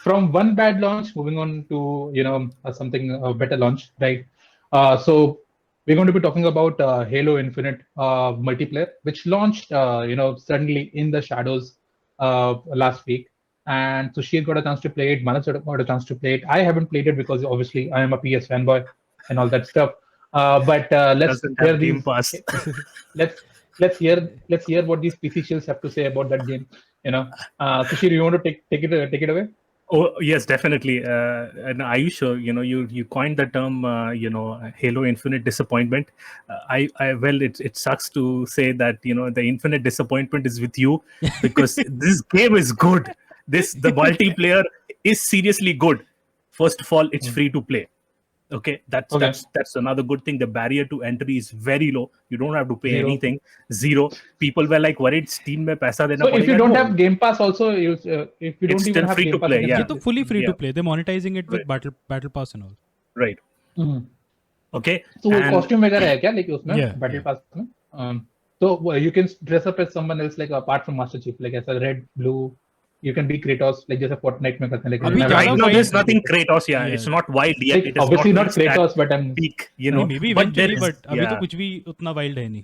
from one bad launch, moving on to something better launch, right? So we're going to be talking about Halo Infinite multiplayer, which launched suddenly in the shadows last week. And Sushil got a chance to play it. Manas got a chance to play it. I haven't played it because obviously I am a PS fanboy and all that stuff. But let's Doesn't hear have Game these. Pass. let's let's hear what these PC shills have to say about that game. Sushil, you want to take it away? Oh yes, definitely. And Ayush, you coined the term, Halo Infinite disappointment. Well, it sucks to say that the infinite disappointment is with you because this game is good. The multiplayer is seriously good. First of all, it's free to play. Okay, that's another good thing. The barrier to entry is very low. You don't have to pay Zero. anything. Zero. People were like worried Steam में पैसा देना So पड़ेगा. if you don't No, have Game Pass, also if you it's don't still even have free to Game Pass, play, you yeah. can ये तो fully free to Yeah. play. They're monetizing it with Right. battle pass and all. Right. Mhm. Okay. So And costume वगैरह है क्या like उसमें Yeah, Battle yeah. Pass में? So you can dress up as someone else like apart from Master Chief, like as a red, blue. You can be Kratos, like जैसे Fortnite में करते हैं. Like अभी you ज़्यादा right have- now, wild- there's nothing Kratos. Yeah, Yeah. it's not wild yet. like, It is obviously not reached that Kratos, but I'm. peak. maybe but there eventually, is, but अभी तो yeah. कुछ भी उतना wild है नहीं.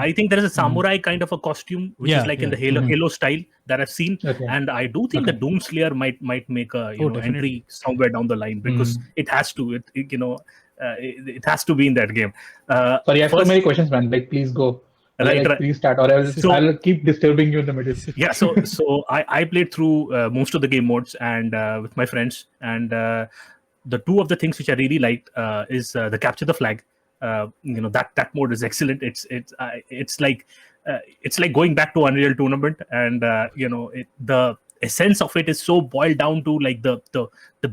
I think there is a samurai kind of a costume, which Yeah, is like in the yeah. Halo style that I've seen, Okay. and I do think the Doomslayer might make a definitely. entry somewhere down the line because it has to. It has to be in that game. Sorry, I have so first- many questions, man. Like, please go. Right. Please start, or I'll keep disturbing you in the middle. Yeah, so I played through most of the game modes and with my friends, and the two of the things which I really liked is the capture the flag. That mode is excellent. It's like going back to Unreal Tournament, and the essence of it is so boiled down to like the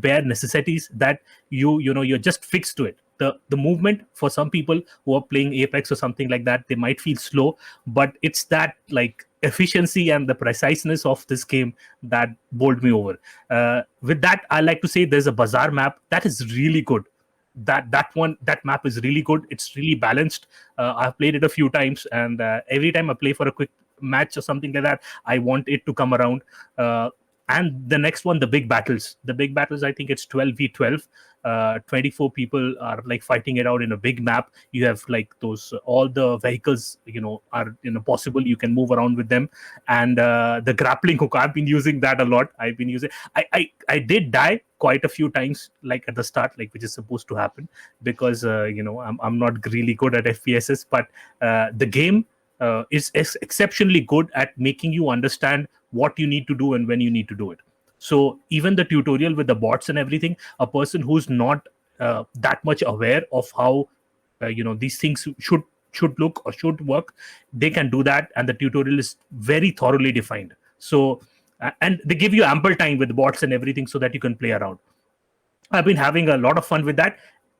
bare necessities that you're just fixed to it. The movement for some people who are playing Apex or something like that, they might feel slow, but it's that like efficiency and the preciseness of this game that bowled me over. With that, I like to say there's a bazaar map that is really good. That map is really good. It's really balanced. I've played it a few times, and every time I play for a quick match or something like that, I want it to come around. And the next one, the big battles. I think it's 12v12. 24 people are like fighting it out in a big map. You have like those all the vehicles are possible. You can move around with them, and the grappling hook, I've been using that a lot. I did die quite a few times, like at the start, like which is supposed to happen because I'm not really good at FPSs, but the game is exceptionally good at making you understand what you need to do and when you need to do it. So even the tutorial with the bots and everything, a person who's not that much aware of how these things should look or should work, they can do that, and the tutorial is very thoroughly defined. So and they give you ample time with bots and everything so that you can play around. I've been having a lot of fun with that.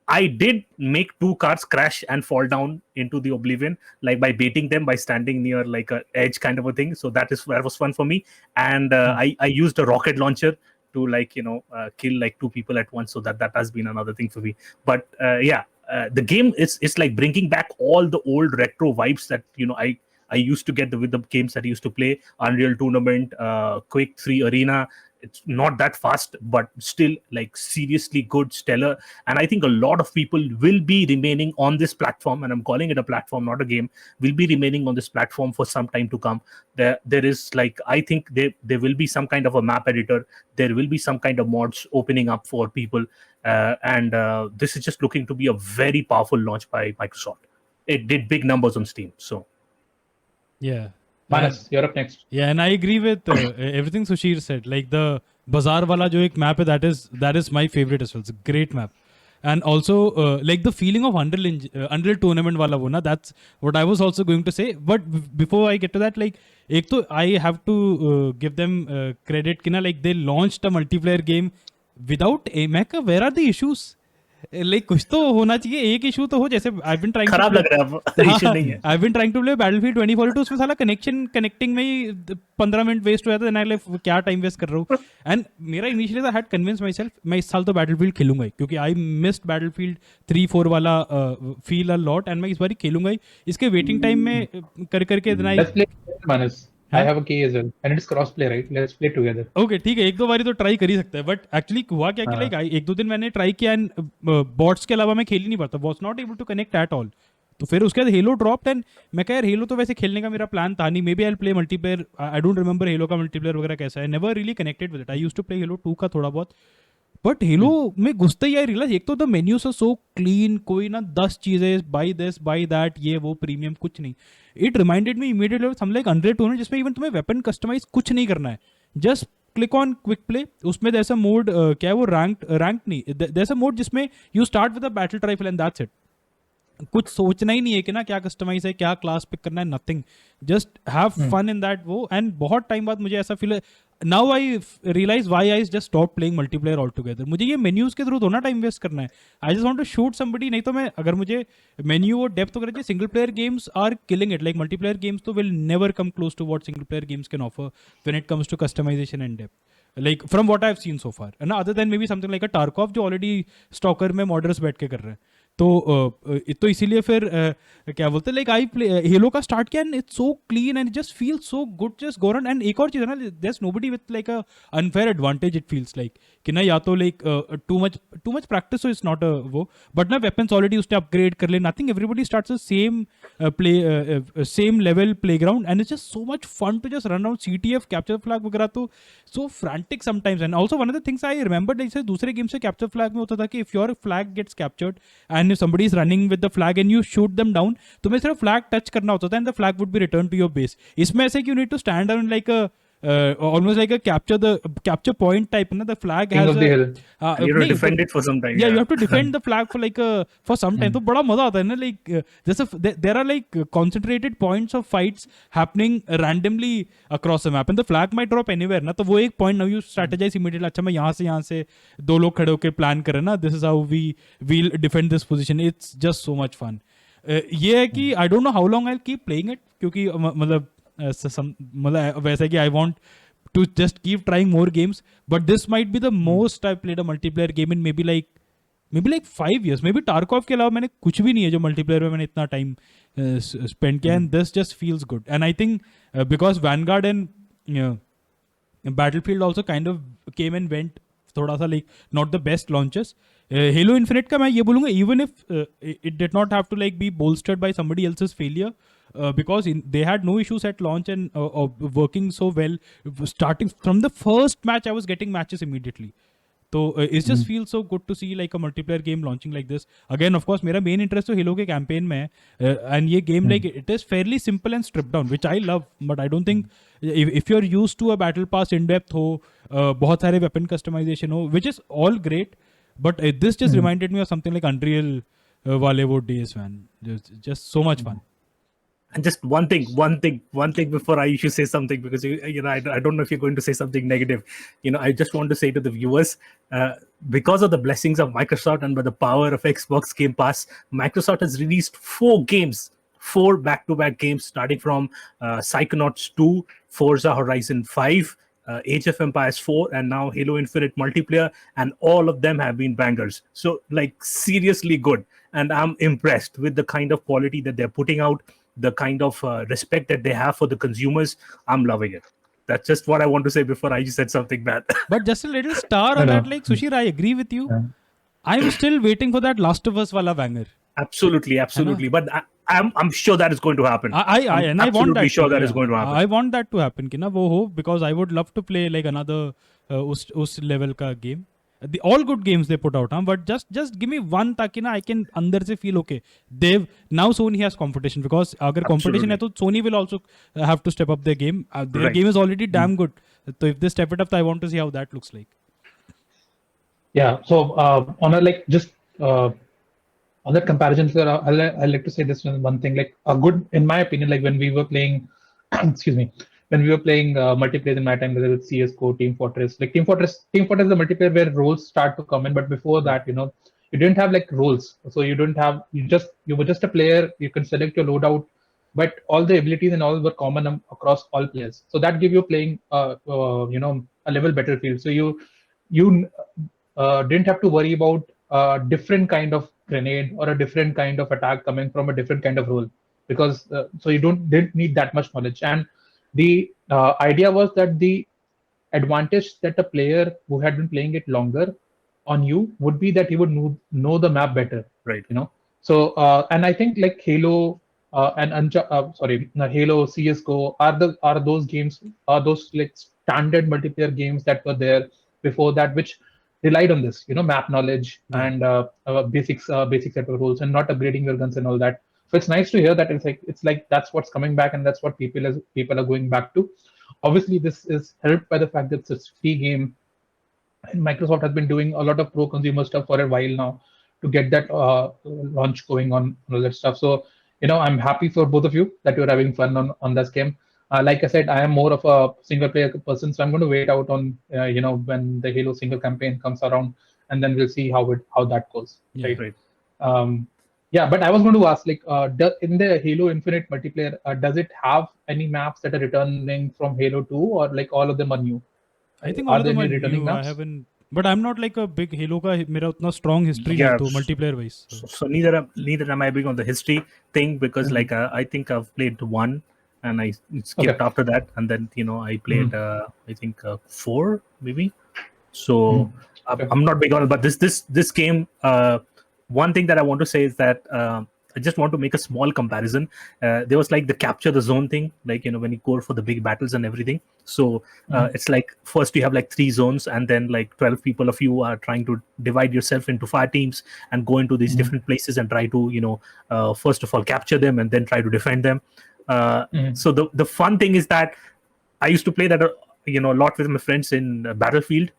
I did make 2 cars crash and fall down into the oblivion, like by baiting them by standing near like a edge kind of a thing. So that was fun for me. And I used a rocket launcher to kill like 2 people at once. So that has been another thing for me. But the game is like bringing back all the old retro vibes that I used to get with the games that I used to play. Unreal Tournament, Quake 3 Arena. It's not that fast, but still like seriously good, stellar. And I think a lot of people will be remaining on this platform, and I'm calling it a platform, not a game, will be remaining on this platform for some time to come. There is like, I think there will be some kind of a map editor. There will be some kind of mods opening up for people. And this is just looking to be a very powerful launch by Microsoft. It did big numbers on Steam. So Yeah. Manas, you're up next. Yeah, and I agree with everything Sushir said. Like the bazaar wala jo ek map hai, that is my favorite as well. It's a great map. And also like the feeling of Unreal Tournament wala wo na, that's what I was also going to say. But before I get to that, like ek to I have to give them credit kina, like they launched a multiplayer game without AMAC. Where are the issues? Like कुछ तो होना चाहिए, एक issue तो हो. जैसे I've been trying खराब लग रहा है, इशू नहीं है. I've been trying to play Battlefield 2042, उसमें साला connecting में ही 15 मिनट वेस्ट हो जाता है. लाइक क्या टाइम वेस्ट कर रहा हूँ. एंड मेरा initially I had convince my self मैं इस साल तो Battlefield खेलूंगा ही, क्योंकि आई मिस्ड Battlefield 3-4 वाला फील अ लॉट, एंड मैं इस बार खेलूंगा ही. इसके वेटिंग टाइम में कर करके Let's play Manas. I have a key as well, and it's cross-play, right? Let's play together. Okay ठीक है, एक दो बारी तो ट्राई कर ही सकता है, बट एक्चुअली हुआ क्या कि लाइक एक दो दिन मैंने ट्राई किया एंड बॉट्स के अलावा मैं खेल ही नहीं पाता, was not able to connect at all. तो फिर उसके बाद हेलो ड्रॉप्ड एंड मैं कह यार हेलो तो वैसे खेलने का मेरा प्लान था नहीं, maybe I play multiplayer. I don't remember Halo का मल्टीप्लेयर वगैरह कैसा है, never really connected with it. I used to play Halo 2 का थोड़ा बहुत, बट हेलो में घुसते ही आई रियलाइज एक तो the menus are so clean, कोई ना 10 चीजें बाई दिस बाई दैट ये वो प्रीमियम कुछ नहीं. It reminded me immediately some like Unreal Tournament जिसमें इवन तुम्हें वेपन कस्टमाइज कुछ नहीं करना है, just click on quick play. उसमें देयर इज अ मोड, क्या है वो, रैंक नहीं, देयर इज अ मोड जिसमें you start with a battle rifle and that's it. कुछ सोचना ही नहीं है कि ना क्या कस्टमाइज है, क्या क्लास पिक करना है, nothing, just have fun in that वो. एंड बहुत टाइम बाद मुझे ऐसा feel, now I realise why I just stop playing multiplayer all together. मुझे ये मेन्यूज के थ्रू थोड़ा टाइम वेस्ट करना है, I just want to shoot somebody. नहीं तो मैं अगर मुझे मेन्यू और डेप्थ वगैरह चाहिए, single player games are killing it. Like multiplayer games तो will never come close to what single player games can offer when it comes to customization and depth, like from what I've seen so far, and other than maybe something like a Tarkov जो already stalker में modders बैठ के कर रहे हैं. तो इसीलिए फिर क्या बोलते हैं, लाइक आई प्ले हेलो का स्टार्ट किया and it's so clean and just feel so good, just go around. And एक और चीज़ है ना, there is nobody with like a unfair advantage. It feels like कि ना या तो like too much practice, so it's not वो, बट ना वेपन्स ऑलरेडी उसने अपग्रेड कर ले, nothing, everybody starts same same level playground and it's just so much fun to just run around. CTF capture flag वगैरह तो so frantic sometimes. And also one of the things I remember, जैसे दूसरे game से capture flag में होता था कि if your flag gets captured and if somebody is running with the flag and you shoot them down, तुम्हें सिर्फ flag touch करना होता था and the flag would be returned to your base. इसमें ऐसे कि you need to stand around like a almost like a capture point type, ना, the flag King has of the hill. You have to defend it for some time. Yeah, you have to defend the flag for like for some time. तो बड़ा मजा आता है ना, like जैसे there are like concentrated points of fights happening randomly across the map and the flag might drop anywhere, ना. तो वो एक point, now you strategize immediately, अच्छा मैं यहाँ से दो लोग खड़े होकर प्लान करें ना, this is how we'll defend this position. It's just so much fun. ये है कि I don't know how long I'll keep playing it, क्योंकि मतलब वैसा कि I want to just keep trying more games, but this might be the most I've played a multiplayer game in maybe like 5 years. Maybe Tarkov के अलावा मैंने कुछ भी नहीं है जो multiplayer में मैंने इतना time spend किया, and this just feels good. And I think because Vanguard and Battlefield also kind of came and went, थोड़ा सा like not the best launches. Halo Infinite का मैं ये बोलूँगा, even if it did not have to like be bolstered by somebody else's failure, because they had no issues at launch and working so well. Starting from the first match, I was getting matches immediately. So it just feels so good to see like a multiplayer game launching like this. Again, of course, मेरा main interest तो Halo के campaign में है, and ये game like it is fairly simple and stripped down, which I love. But I don't think if you're used to a battle pass in depth हो, बहुत सारे weapon customization हो, which is all great, but this just reminded me of something like Unreal वाले वो days, man. Just so much fun. And just one thing before I should say something, because you know I don't know if you're going to say something negative. You know, I just want to say to the viewers, because of the blessings of Microsoft and by the power of Xbox Game Pass, Microsoft has released 4 back-to-back games, starting from Psychonauts 2, Forza Horizon 5, Age of Empires 4, and now Halo Infinite multiplayer, and all of them have been bangers. So like seriously good, and I'm impressed with the kind of quality that they're putting out, the kind of respect that they have for the consumers. I'm loving it. That's just what I want to say before I said something bad. But just a little star on that, like Sushir, I agree with you. I'm still waiting for that Last of Us wala banger. Absolutely. But I'm sure that is going to happen. I want that. Sure that is going to happen. I want that to happen, कि ना वो हो, because I would love to play like another उस level का game. The all good games they put out, but just give me one ताकि ना I can अंदर से feel okay. Now Sony has competition, because अगर competition है तो Sony will also have to step up their game. Their game is already damn good. So if they step it up, I want to see how that looks like. Yeah. So on a like just on that comparison, I like to say this one thing. Like a good, in my opinion, like when we were playing, excuse me, when we were playing multiplayer in my time, whether it's CS:GO, Team Fortress, like Team Fortress is the multiplayer where roles start to come in. But before that, you know, you didn't have like roles, so you were just a player. You can select your loadout, but all the abilities and all were common across all players. So that gave you playing, you know, a level better field. So you didn't have to worry about a different kind of grenade or a different kind of attack coming from a different kind of role, because so you didn't need that much knowledge. And the idea was that the advantage that a player who had been playing it longer on you would be that he would know the map better. Right. So and I think like Halo Halo, CS:GO are those games, are those like standard multiplayer games that were there before that, which relied on this, map knowledge and basic set of rules, and not upgrading your guns and all that. So it's nice to hear that it's like that's what's coming back, and that's what people are going back to. Obviously, this is helped by the fact that it's a free game, and Microsoft has been doing a lot of pro consumer stuff for a while now to get that launch going on and all that stuff. So I'm happy for both of you that you're having fun on this game. Like I said, I am more of a single player person, so I'm going to wait out on when the Halo single campaign comes around, and then we'll see how that goes. Yeah. Right. Yeah, but I was going to ask, like, in the Halo Infinite multiplayer, does it have any maps that are returning from Halo 2, or like all of them are new? I think Are all of there them are any returning new. I maps? haven't, but I'm not like a big Halo का मेरा उतना strong history Yeah, नहीं तो multiplayer wise. So neither am I big on the history thing, because like I think I've played 1 and I skipped Okay. after that, and then I played I think 4 maybe. So Okay. I'm not big on it, but this game. One thing that I want to say is that I just want to make a small comparison. There was like the capture the zone thing, like when you go for the big battles and everything. So it's like first you have like 3 zones, and then like 12 people of you are trying to divide yourself into 5 teams and go into these different places and try to first of all capture them and then try to defend them. So the fun thing is that I used to play that a lot with my friends in Battlefield,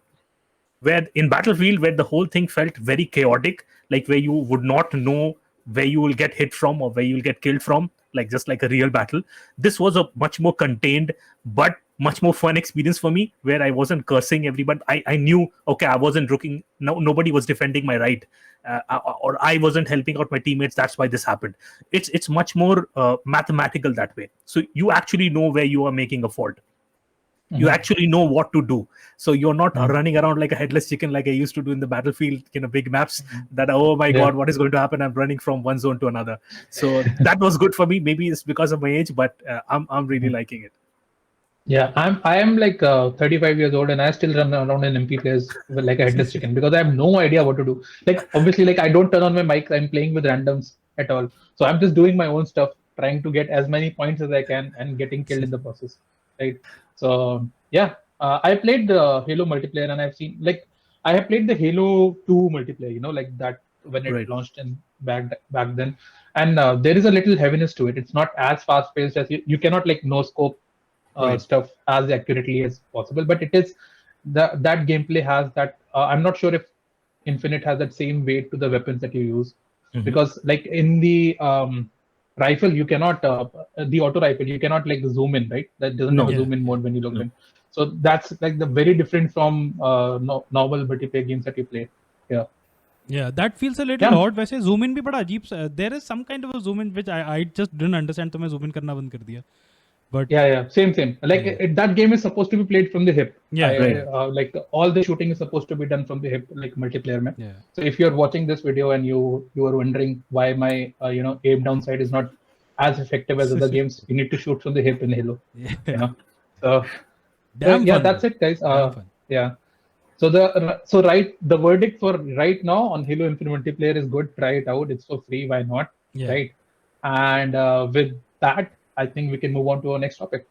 where the whole thing felt very chaotic, like where you would not know where you will get hit from or where you will get killed from, like just like a real battle. This was a much more contained but much more fun experience for me, where I wasn't cursing everybody. I knew, okay, I wasn't looking, nobody was defending my right, or I wasn't helping out my teammates. That's why this happened. It's much more mathematical that way. So you actually know where you are making a fault. You actually know what to do, so you're not running around like a headless chicken like I used to do in the Battlefield big maps, that oh my god, what is going to happen, I'm running from one zone to another. So that was good for me. Maybe it's because of my age, but I'm really liking it. Yeah, I am like 35 years old, and I still run around in MP players like a headless chicken, because I have no idea what to do. Like, obviously, like I don't turn on my mic, I'm playing with randoms at all. So I'm just doing my own stuff, trying to get as many points as I can and getting killed in the process. Right. So yeah, I played the Halo multiplayer, and I've seen, like, I have played the Halo 2 multiplayer, like that when it Right. launched in back then. And there is a little heaviness to it. It's not as fast paced as you cannot like no scope stuff as accurately as possible, but it is that gameplay has that. I'm not sure if Infinite has that same weight to the weapons that you use, because like in the rifle you cannot the auto rifle you cannot like zoom in, right? That doesn't have a zoom in mode when you look in. So that's like the very different from normal multiplayer games that you play. Yeah, that feels a little odd. वैसे zoom in भी बड़ा अजीब सा. There is some kind of a zoom in which I just didn't understand, तो मैं zoom in करना बंद कर दिया. But same. Like that game is supposed to be played from the hip. Yeah, like all the shooting is supposed to be done from the hip, like multiplayer. Man. Yeah. So if you're watching this video and you are wondering why my aim down sight is not as effective as other games, you need to shoot from the hip in Halo. Yeah. So Damn fun, that's bro. it, guys. Damn fun. Yeah. So the verdict for right now on Halo Infinite multiplayer is good. Try it out. It's for free. Why not? Yeah. Right. And with that, I think we can move on to our next topic.